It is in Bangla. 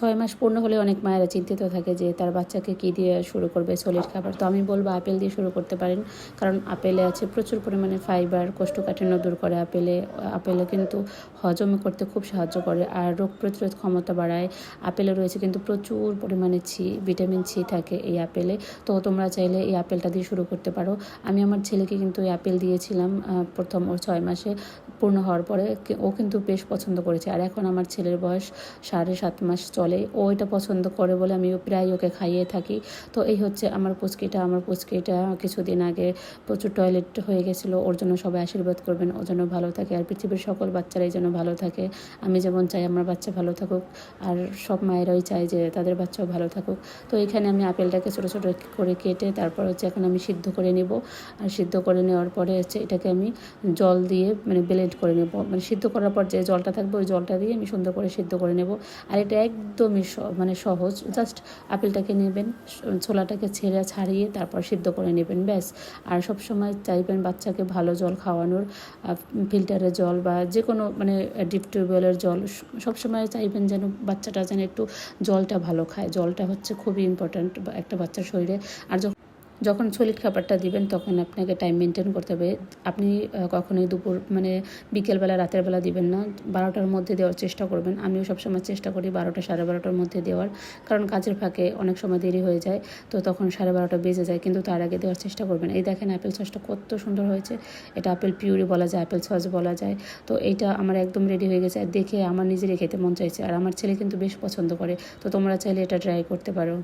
6 মাস পূর্ণ হলে অনেক মায়েরা চিন্তিত থাকে যে তার বাচ্চাকে কী দিয়ে শুরু করবে সলিড খাবার। তো আমি বলবো আপেল দিয়ে শুরু করতে পারেন, কারণ আপেলে আছে প্রচুর পরিমাণে ফাইবার, কোষ্ঠকাঠিন্য দূর করে আপেলে কিন্তু হজম করতে খুব সাহায্য করে আর রোগ প্রতিরোধ ক্ষমতা বাড়ায়। আপেলে রয়েছে কিন্তু প্রচুর পরিমাণে ভিটামিন সি থাকে এই আপেলে। তো তোমরা চাইলে এই আপেলটা দিয়ে শুরু করতে পারো। আমি আমার ছেলেকে কিন্তু এই আপেল দিয়েছিলাম প্রথম ওর 6 মাসে পূর্ণ হওয়ার পরে। ও কিন্তু বেশ পছন্দ করেছে। আর এখন আমার ছেলের বয়স 7.5 মাস চলে। ও এটা পছন্দ করে বলে আমি প্রায় ওকে খাইয়ে থাকি। তো এই হচ্ছে আমার পুচকিটা কিছুদিন আগে প্রচুর টয়লেট হয়ে গেছিলো। ওর জন্য সবাই আশীর্বাদ করবেন, ওর জন্য ভালো থাকে আর পৃথিবীর সকল বাচ্চারাই যেন ভালো থাকে। আমি যেমন চাই আমার বাচ্চা ভালো থাকুক, আর সব মায়েরাই চায় যে তাদের বাচ্চাও ভালো থাকুক। তো এখানে আমি আপেলটাকে ছোটো ছোটো করে কেটে তারপর হচ্ছে এখন আমি সিদ্ধ করে নেব। আর সিদ্ধ করে নেওয়ার পরে হচ্ছে এটাকে আমি জল দিয়ে ব্লেন্ড করে নেব। সিদ্ধ করার পর যে জলটা থাকবে ওই জলটা দিয়ে আমি সুন্দর করে সিদ্ধ করে নেব। আর এটা একদমই সহজ। জাস্ট আপেলটাকে নেবেন, ছোলাটাকে ছাড়িয়ে তারপর সিদ্ধ করে নেবেন, ব্যাস। আর সবসময় চাইবেন বাচ্চাকে ভালো জল খাওয়ানোর, ফিল্টারের জল বা যে কোনো ডিপ টিউবওয়েলের জল। সবসময় চাইবেন যেন বাচ্চাটা যেন একটু জলটা ভালো খায়। জলটা হচ্ছে খুবই ইম্পর্ট্যান্ট একটা বাচ্চার শরীরে। আর যখন সলিড খাবারটা দিবেন তখন আপনাকে টাইম মেনটেন করতে হবে। আপনি কখনোই দুপুর বিকেলবেলা রাতের বেলা দিবেন না, 12টার মধ্যে দেওয়ার চেষ্টা করবেন। আমিও সবসময় চেষ্টা করি 12টা 12:30টার মধ্যে দেওয়ার, কারণ কাজের ফাঁকে অনেক সময় দেরি হয়ে যায়, তো তখন 12:30টা বেজে যায়, কিন্তু তার আগে দেওয়ার চেষ্টা করবেন। এই দেখেন অ্যাপেল সসটা কত সুন্দর হয়েছে। এটা আপেল পিউরি বলা যায়, অ্যাপেল সস বলা যায়। তো এইটা আমার একদম রেডি হয়ে গেছে, আর দেখে আমার নিজেরই খেতে মন চাইছে। আর আমার ছেলে কিন্তু বেশ পছন্দ করে। তো তোমরা চাইলে এটা ট্রাই করতে পারো।